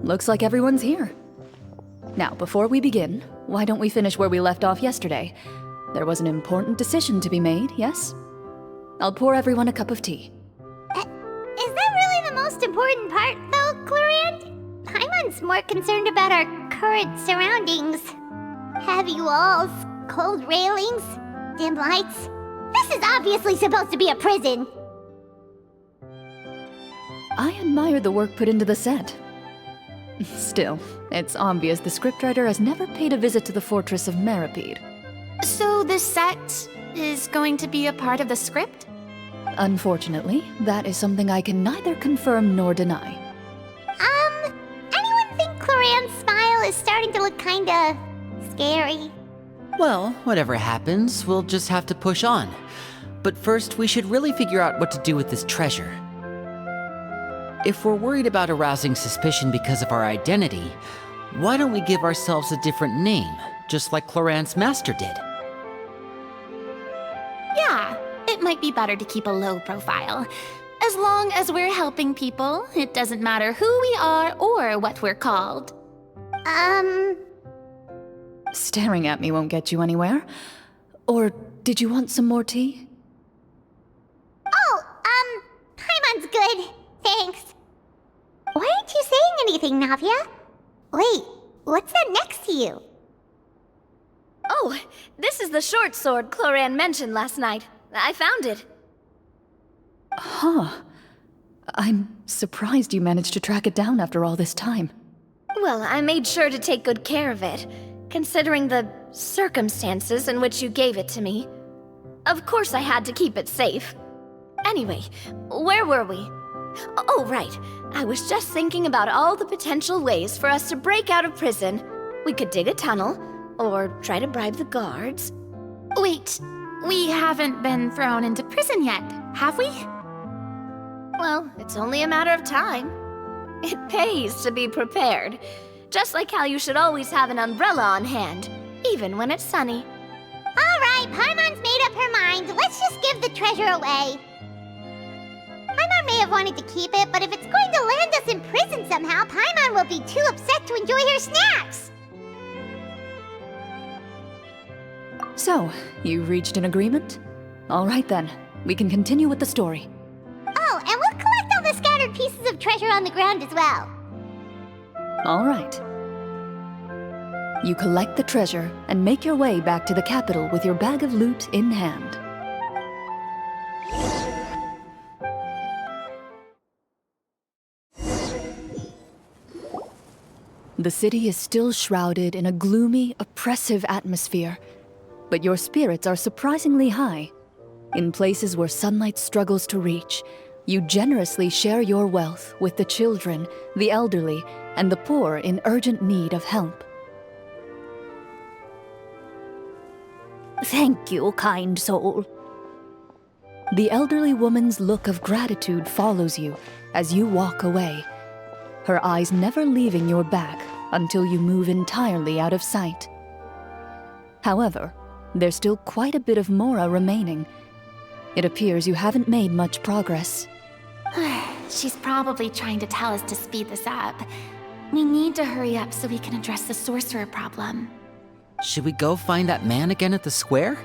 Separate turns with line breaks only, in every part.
looks like everyone's here. Now, before we begin, why don't we finish where we left off yesterday? There was an important decision to be made, yes? I'll pour everyone a cup of tea.
Is that really the most important part, though, Clorinde? Paimon's more concerned about our current surroundings. Heavy walls, cold railings, dim lights. This is obviously supposed to be a prison.
I admire the work put into the set. Still, it's obvious the scriptwriter has never paid a visit to the fortress of Rapperia.
So the set is going to be a part of the script?
Unfortunately, that is something I can neither confirm nor deny.
Anyone think Clorinde's smile is starting to look kinda scary?
Well, whatever happens, we'll just have to push on. But first, we should really figure out what to do with this treasure. If we're worried about arousing suspicion because of our identity, why don't we give ourselves a different name, just like Clorinde's master did?
Yeah, it might be better to keep a low profile. As long as we're helping people, it doesn't matter who we are or what we're called.
Staring at me won't get you anywhere. Or did you want some more tea?
Oh, Paimon's good. Thanks. Why aren't you saying anything, Navia? Wait, what's that next to you?
Oh, this is the short sword Clorinde mentioned last night. I found it.
Huh. I'm surprised you managed to track it down after all this time.
Well, I made sure to take good care of it, considering the circumstances in which you gave it to me. Of course I had to keep it safe. Anyway, where were we? Oh, right. I was just thinking about all the potential ways for us to break out of prison. We could dig a tunnel, or try to bribe the guards.
Wait, we haven't been thrown into prison yet, have we?
Well, it's only a matter of time. It pays to be prepared. Just like how you should always have an umbrella on hand, even when it's sunny.
Alright, Paimon's made up her mind. Let's just give the treasure away. Paimon may have wanted to keep it, but if it's going to land us in prison somehow, Paimon will be too upset to enjoy her snacks.
So, you've reached an agreement? All right then, we can continue with the story.
Oh, and we'll collect all the scattered pieces of treasure on the ground as well.
All right. You collect the treasure and make your way back to the capital with your bag of loot in hand. The city is still shrouded in a gloomy, oppressive atmosphere, but your spirits are surprisingly high. In places where sunlight struggles to reach, you generously share your wealth with the children, the elderly, and the poor in urgent need of help.
Thank you, kind soul.
The elderly woman's look of gratitude follows you as you walk away, her eyes never leaving your back until you move entirely out of sight. However, there's still quite a bit of Mora remaining. It appears you haven't made much progress.
She's probably trying to tell us to speed this up. We need to hurry up so we can address the sorcerer problem.
Should we go find that man again at the square?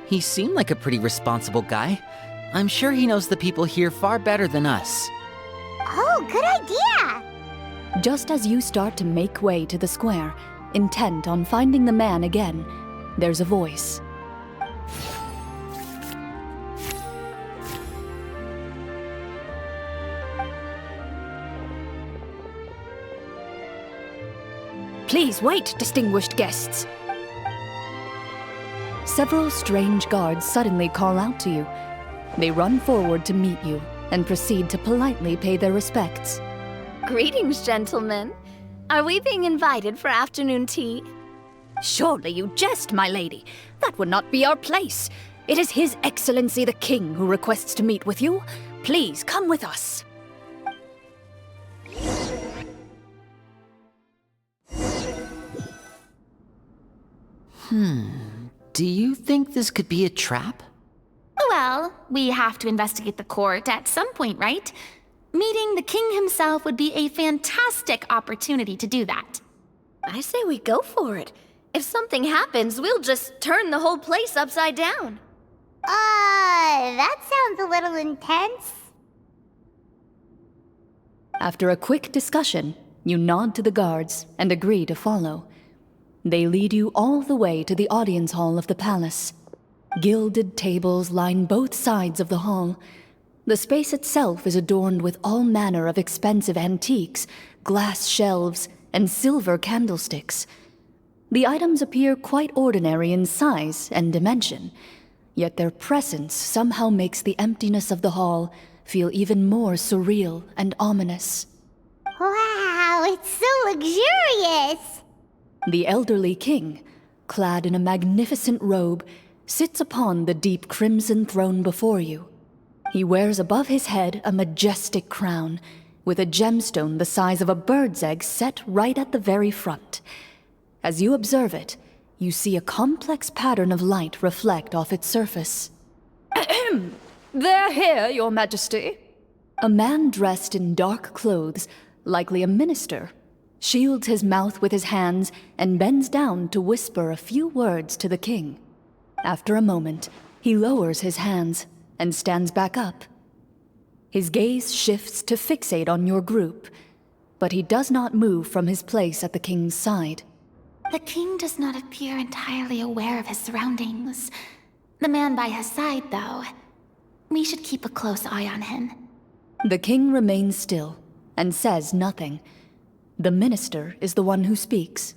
He seemed like a pretty responsible guy. I'm sure he knows the people here far better than us.
Oh, good idea!
Just as you start to make way to the square, intent on finding the man again, there's a voice. Please wait, distinguished guests. Several strange guards suddenly call out to you. They run forward to meet you and proceed to politely pay their respects.
Greetings, gentlemen. Are we being invited for afternoon tea?
Surely you jest, my lady. That would not be our place. It is His Excellency the King who requests to meet with you. Please come with us.
Do you think this could be a trap?
Well, we have to investigate the court at some point, right? Meeting the king himself would be a fantastic opportunity to do that.
I say we go for it. If something happens, we'll just turn the whole place upside down.
That sounds a little intense.
After a quick discussion, you nod to the guards and agree to follow. They lead you all the way to the audience hall of the palace. Gilded tables line both sides of the hall. The space itself is adorned with all manner of expensive antiques, glass shelves, and silver candlesticks. The items appear quite ordinary in size and dimension, yet their presence somehow makes the emptiness of the hall feel even more surreal and ominous.
Wow, it's so luxurious!
The elderly king, clad in a magnificent robe, sits upon the deep crimson throne before you. He wears above his head a majestic crown, with a gemstone the size of a bird's egg set right at the very front. As you observe it, you see a complex pattern of light reflect off its surface. They're here, Your Majesty. A man dressed in dark clothes, likely a minister, shields his mouth with his hands and bends down to whisper a few words to the king. After a moment, he lowers his hands and stands back up. His gaze shifts to fixate on your group, but he does not move from his place at the king's side.
The king does not appear entirely aware of his surroundings. The man by his side, though. We should keep a close eye on him.
The king remains still and says nothing. The minister is the one who speaks.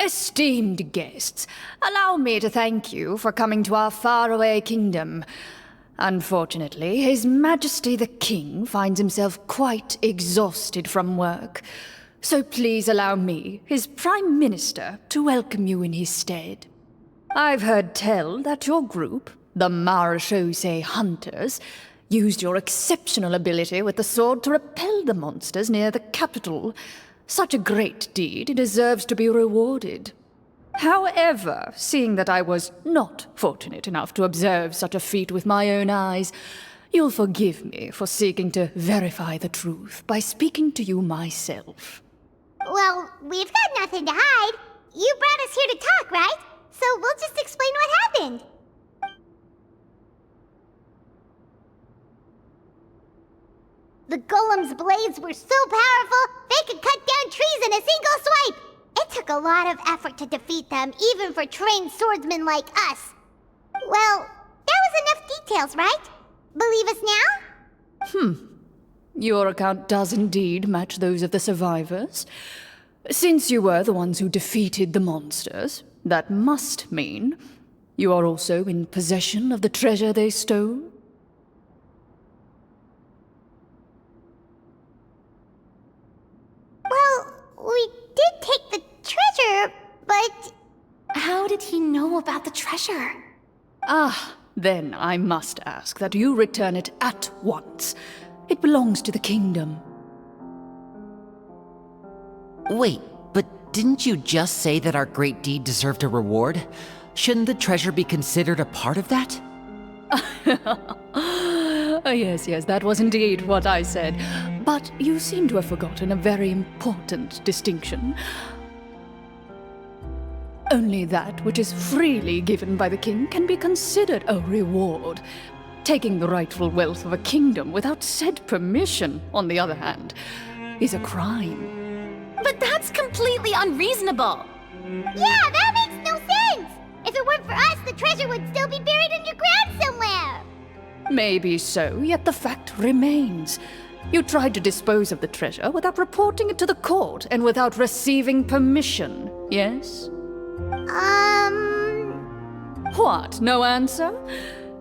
Esteemed guests, allow me to thank you for coming to our faraway kingdom. Unfortunately, His Majesty the King finds himself quite exhausted from work. So please allow me, his Prime Minister, to welcome you in his stead. I've heard tell that your group, the Marechaussee Hunters, used your exceptional ability with the sword to repel the monsters near the capital. Such a great deed deserves to be rewarded. However, seeing that I was not fortunate enough to observe such a feat with my own eyes, you'll forgive me for seeking to verify the truth by speaking to you myself.
Well, we've got nothing to hide. You brought us here to talk, right? So we'll just explain what happened. The golem's blades were so powerful, they could cut down trees in a single swipe! It took a lot of effort to defeat them, even for trained swordsmen like us. Well, that was enough details, right? Believe us now?
Your account does indeed match those of the survivors. Since you were the ones who defeated the monsters, that must mean you are also in possession of the treasure they stole?
Well, we did take the treasure, but...
How did he know about the treasure?
Then I must ask that you return it at once. It belongs to the kingdom.
Wait, but didn't you just say that our great deed deserved a reward? Shouldn't the treasure be considered a part of that?
Yes, that was indeed what I said. But you seem to have forgotten a very important distinction. Only that which is freely given by the king can be considered a reward. Taking the rightful wealth of a kingdom without said permission, on the other hand, is a crime.
But that's completely unreasonable!
Yeah, that makes no sense! If it weren't for us, the treasure would still be buried underground somewhere!
Maybe so, yet the fact remains. You tried to dispose of the treasure without reporting it to the court and without receiving permission, yes? What, no answer?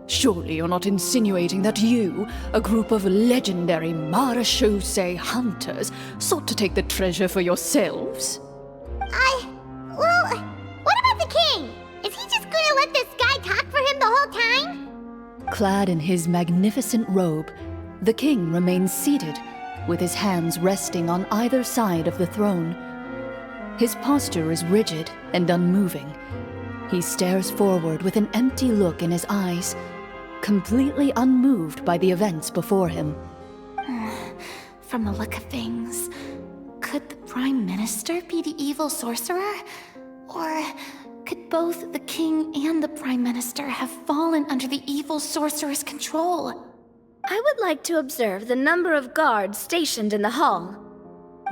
Surely you're not insinuating that you, a group of legendary Marechaussee hunters, sought to take the treasure for yourselves?
Well, what about the king? Is he just gonna let this guy talk for him the whole time?
Clad in his magnificent robe, the king remains seated, with his hands resting on either side of the throne. His posture is rigid and unmoving. He stares forward with an empty look in his eyes, completely unmoved by the events before him.
from the look of things. Could the Prime Minister be the evil sorcerer? Or could both the King and the Prime Minister have fallen under the evil sorcerer's control?
I would like to observe the number of guards stationed in the hall.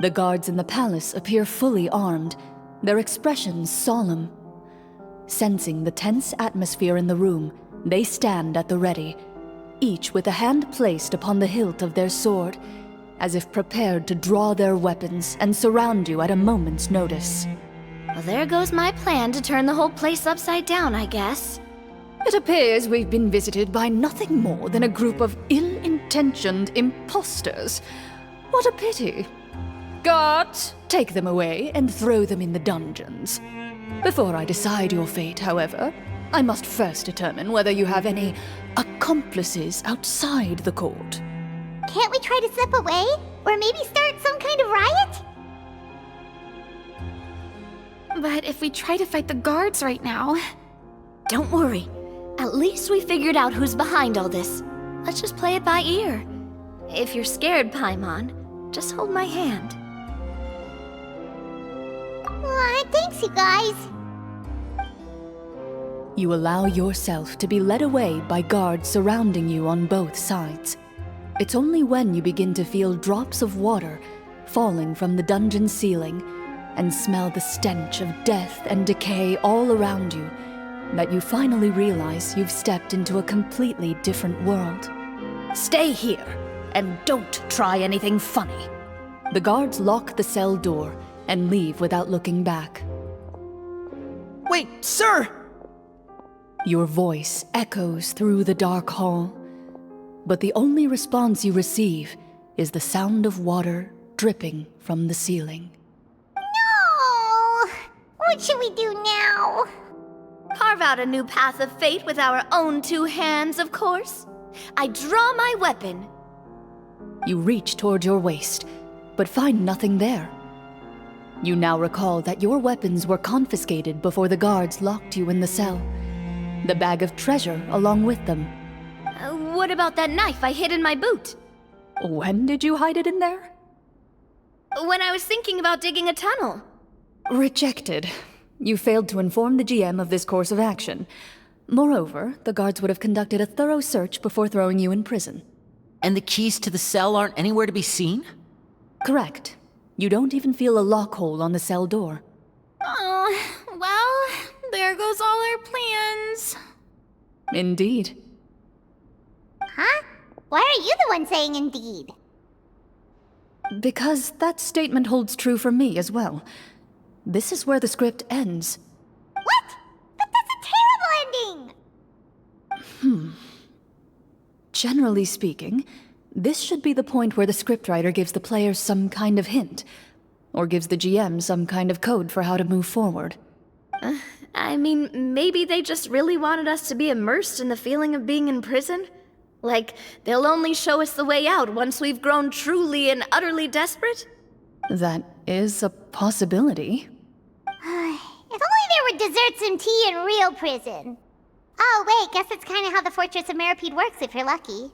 The guards in the palace appear fully armed, their expressions solemn. Sensing the tense atmosphere in the room, they stand at the ready, each with a hand placed upon the hilt of their sword, as if prepared to draw their weapons and surround you at a moment's notice.
Well, there goes my plan to turn the whole place upside down, I guess.
It appears we've been visited by nothing more than a group of ill-intentioned imposters. What a pity. Guards, take them away and throw them in the dungeons. Before I decide your fate, however, I must first determine whether you have any accomplices outside the court.
Can't we try to slip away? Or maybe start some kind of riot?
But if we try to fight the guards right now...
Don't worry. At least we figured out who's behind all this. Let's just play it by ear. If you're scared, Paimon, just hold my hand.
Aw, thanks, you guys.
You allow yourself to be led away by guards surrounding you on both sides. It's only when you begin to feel drops of water falling from the dungeon ceiling and smell the stench of death and decay all around you that you finally realize you've stepped into a completely different world. Stay here, and don't try anything funny. The guards lock the cell door and leave without looking back.
Wait, sir!
Your voice echoes through the dark hall, but the only response you receive is the sound of water dripping from the ceiling.
No! What should we do now?
Carve out a new path of fate with our own two hands, of course. I draw my weapon.
You reach toward your waist, but find nothing there. You now recall that your weapons were confiscated before the guards locked you in the cell. The bag of treasure along with them.
What about that knife I hid in my boot?
When did you hide it in there?
When I was thinking about digging a tunnel.
Rejected. You failed to inform the GM of this course of action. Moreover, the guards would have conducted a thorough search before throwing you in prison.
And the keys to the cell aren't anywhere to be seen?
Correct. You don't even feel a lock hole on the cell door.
Oh, well, there goes all our plans.
Indeed.
Huh? Why are you the one saying indeed?
Because that statement holds true for me as well. This is where the script ends.
What? But that's a terrible ending!
Generally speaking, this should be the point where the scriptwriter gives the players some kind of hint, or gives the GM some kind of code for how to move forward.
I mean, maybe they just really wanted us to be immersed in the feeling of being in prison? Like, they'll only show us the way out once we've grown truly and utterly desperate?
That is a possibility.
If only there were desserts and tea in real prison. Oh, wait, guess that's kind of how the Fortress of Meripede works if you're lucky.